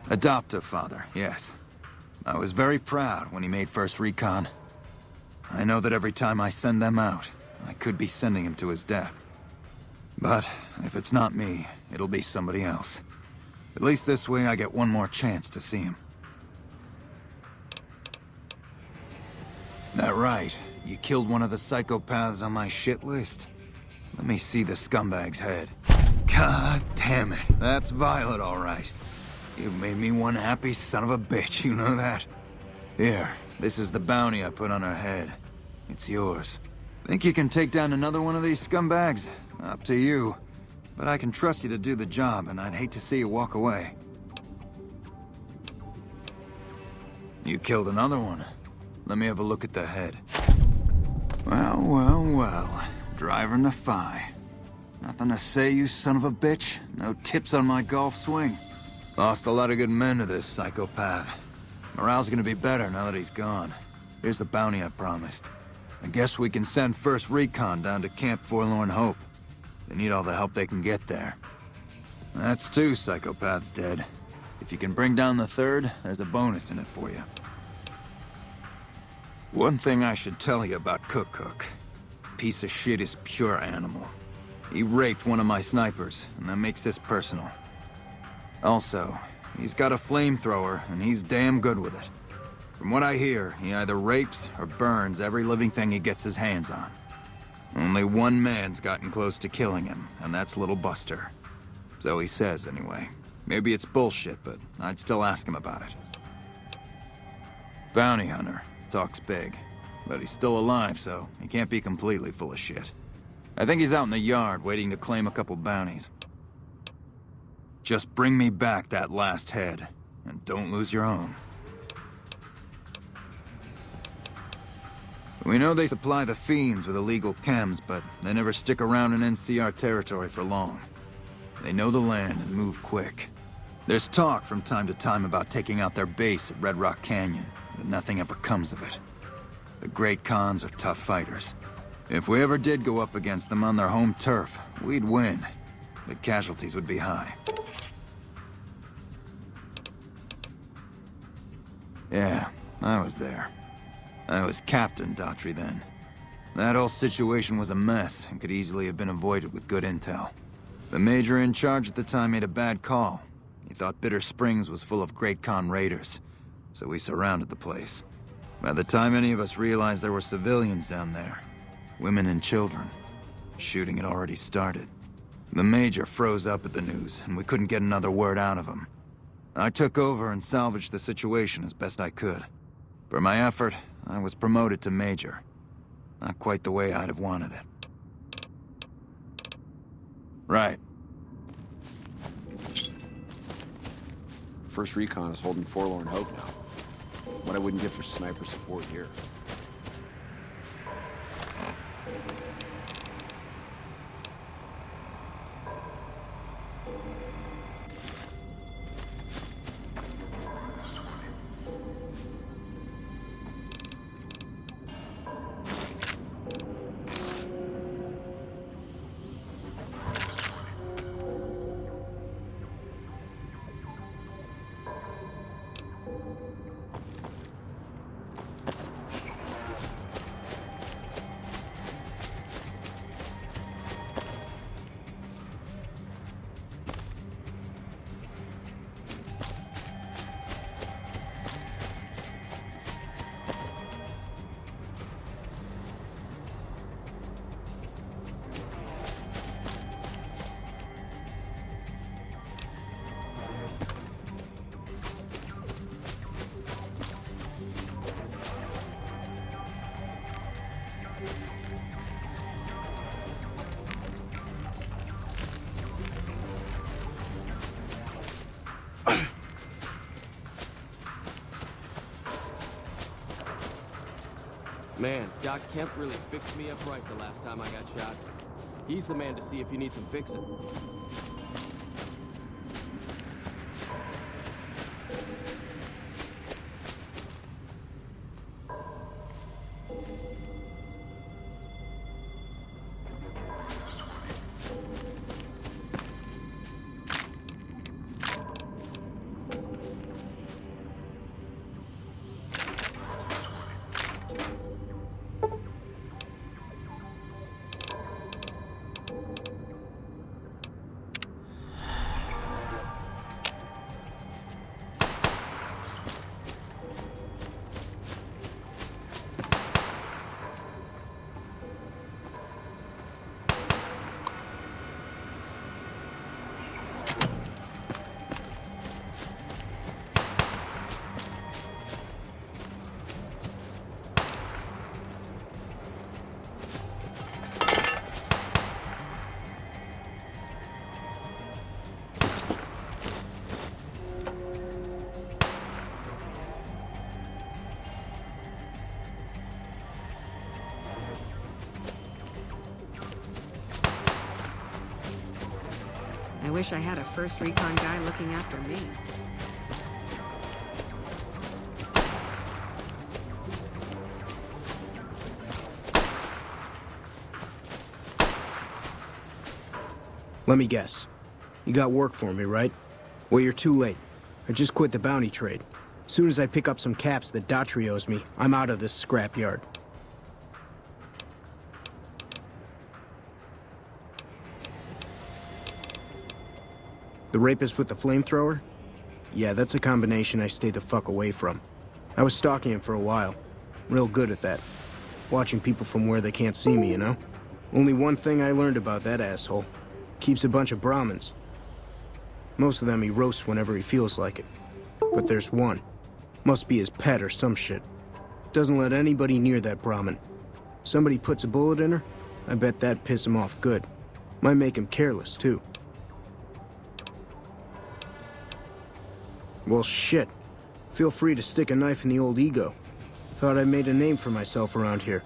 Adoptive father, yes. I was very proud when he made first recon. I know that every time I send them out, I could be sending him to his death. But if it's not me, it'll be somebody else. At least this way I get one more chance to see him. That right. You killed one of the psychopaths on my shit list. Let me see the scumbag's head. God damn it. That's Violet, all right. You made me one happy son of a bitch, you know that? Here, this is the bounty I put on her head. It's yours. Think you can take down another one of these scumbags? Up to you. But I can trust you to do the job, and I'd hate to see you walk away. You killed another one. Let me have a look at the head. Well, well, well. Driver Nephi. Nothing to say, you son of a bitch? No tips on my golf swing? Lost a lot of good men to this psychopath. Morale's gonna be better now that he's gone. Here's the bounty I promised. I guess we can send first recon down to Camp Forlorn Hope. They need all the help they can get there. That's 2 psychopaths dead. If you can bring down the 3rd, there's a bonus in it for you. One thing I should tell you about Cook. Piece of shit is pure animal. He raped one of my snipers, and that makes this personal. Also, He's got a flamethrower, and he's damn good with it. From what I hear, he either rapes or burns every living thing he gets his hands on. Only one man's gotten close to killing him, and that's Little Buster. So he says, anyway. Maybe it's bullshit, but I'd still ask him about it. Bounty hunter. Talks big. But he's still alive, so he can't be completely full of shit. I think he's out in the yard, waiting to claim a couple bounties. Just bring me back that last head, and don't lose your own. We know they supply the fiends with illegal chems, but they never stick around in NCR territory for long. They know the land and move quick. There's talk from time to time about taking out their base at Red Rock Canyon, but nothing ever comes of it. The Great Khans are tough fighters. If we ever did go up against them on their home turf, we'd win. But casualties would be high. Yeah, I was there. I was Captain Daughtry then. That whole situation was a mess and could easily have been avoided with good intel. The major in charge at the time made a bad call. He thought Bitter Springs was full of Great Khan raiders, so we surrounded the place. By the time any of us realized there were civilians down there, women and children, shooting had already started. The major froze up at the news, and we couldn't get another word out of him. I took over and salvaged the situation as best I could. For my effort, I was promoted to major. Not quite the way I'd have wanted it. Right. First Recon is holding Forlorn Hope now. What I wouldn't give for sniper support here. Man, Doc Kemp really fixed me up right the last time I got shot. He's the man to see if you need some fixing. I wish I had a first recon guy looking after me. Let me guess. You got work for me, right? Well, you're too late. I just quit the bounty trade. As soon as I pick up some caps that Daughtry owes me, I'm out of this scrapyard. The rapist with the flamethrower? yeah, that's a combination I stay the fuck away from. I was stalking him for a while. Real good at that. Watching people from where they can't see me, you know? Only one thing I learned about that asshole. Keeps a bunch of Brahmins. Most of them he roasts whenever he feels like it. But there's one. Must be his pet or some shit. Doesn't let anybody near that Brahmin. Somebody puts a bullet in her, I bet that'd piss him off good. Might make him careless, too. Well, shit. Feel free to stick a knife in the old ego. Thought I made a name for myself around here.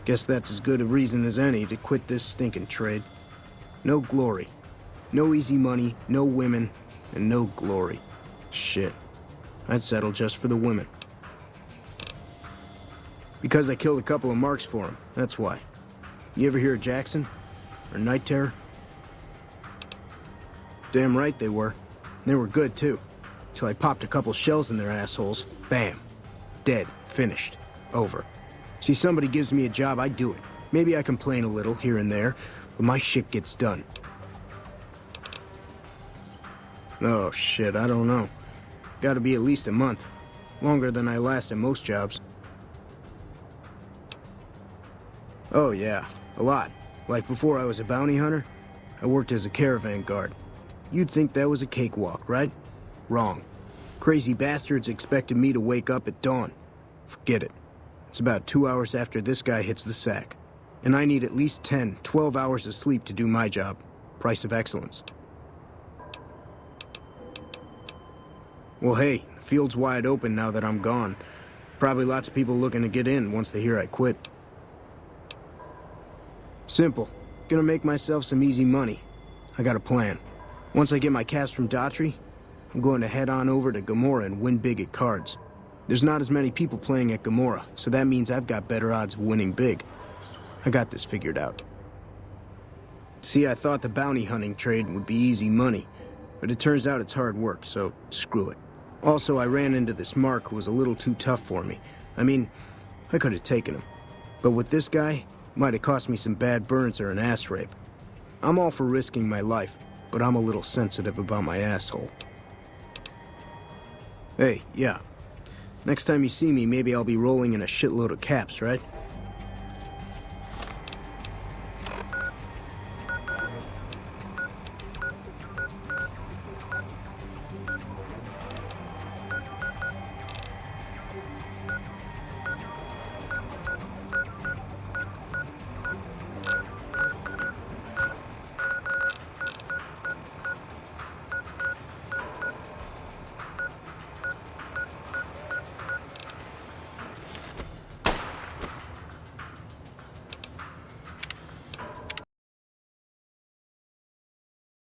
Guess that's as good a reason as any to quit this stinking trade. No glory. No easy money, no women, and no glory. Shit. I'd settle just for the women. Because I killed a couple of marks for him, that's why. You ever hear of Jackson? Or Night Terror? Damn right they were. They were good, too. Till I popped a couple shells in their assholes. Bam. Dead. Finished. Over. See, somebody gives me a job, I do it. Maybe I complain a little here and there, but my shit gets done. Oh, shit, I don't know. Gotta be at least a month. Longer than I last at most jobs. Oh, yeah. A lot. Like before I was a bounty hunter, I worked as a caravan guard. You'd think that was a cakewalk, right? Wrong. Crazy bastards expected me to wake up at dawn. Forget it. It's about 2 hours after this guy hits the sack. And I need at least 10, 12 hours of sleep to do my job. Price of excellence. Well, hey, the field's wide open now that I'm gone. Probably lots of people looking to get in once they hear I quit. Simple. Gonna make myself some easy money. I got a plan. Once I get my caps from Daughtry, I'm going to head on over to Gomorrah and win big at cards. There's not as many people playing at Gomorrah, so that means I've got better odds of winning big. I got this figured out. See, I thought the bounty hunting trade would be easy money, but it turns out it's hard work, so screw it. Also, I ran into this Mark who was a little too tough for me. I mean, I could have taken him. But with this guy, might have cost me some bad burns or an ass rape. I'm all for risking my life, but I'm a little sensitive about my asshole. Hey, yeah. Next time you see me, maybe I'll be rolling in a shitload of caps, right?